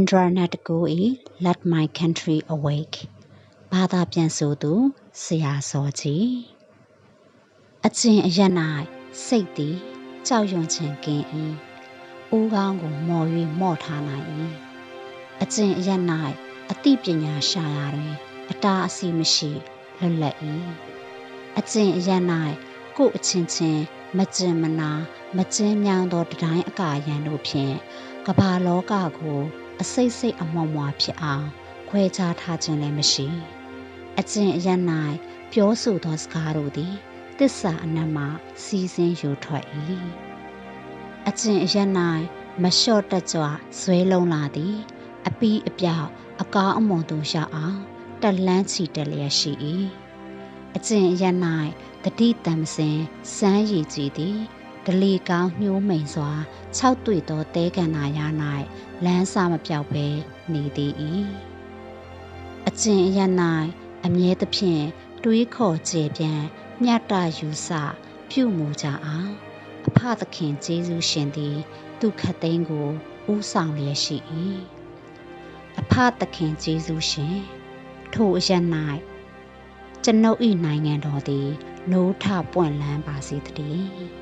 Indranath Goi Let My Country Awake ဘာသာပြန်ဆိုသူဆရာစောကြီးအချင်းအရ၌စိတ်သည်ကြောက်ရွံ့ခြင်းကင်း၏ဦးခေါင်းကိုမော်၍မော့ထားနိုင်၏အချင်းအရ၌အသိပညာရှာရာတွင်အတားအဆီးမရှိလွတ်လပ်၏အချင်းအရ၌ကိုယ်အချင်းချင်းမကျင်မနာမကျင်းမြောင်းသောတတိုင်းအကာရန်တို့ဖြင့်ကမ္ဘာလောကကိုအစိတ်စိတ်အမွှားမွှားဖြစ်အောင်ခွဲခြားထားခြင်းလည်းမရှိအကျင့်အရ၌ပြောဆိုသောစကားတို့သည်သစ္စာအနက်မှစီးဆင်းယူထွက်၏အကျင့်အရ၌မလျှော့တကြွဇွဲလုံးလာသည်အပီးအပြောက်အကောင်းအမွန်သို့ရောက်အောင်တက်လန်းချီတက်လျက်ရှိ၏အကျင့်အရ၌တတိတံမစင်စမ်းရည်ကြည်သည်ဒလီကောင်းညှိုးမိန်စွာ၆တွေ့သောတဲကန္နာရ၌လမ်းစာမပြောက်ဘဲနေသည်၏အကျင့်အရ၌အမြဲတဖြင့်တွေးခေါ်ကျေပြန်မြတ်တယူဆပြုမူကြအောင်အဖသခင်ကျေးဇူးရှင်သည်သူခတ်သိမ်းကိုဦးဆောင်လျက်ရှိ၏အဖသခင်ကျေးဇူးရှင်ထိုအရ၌ကျွန်ုပ်၏နိုင်ငံတော်သည်နိုးထပွင့်လန်းပါစေတည်း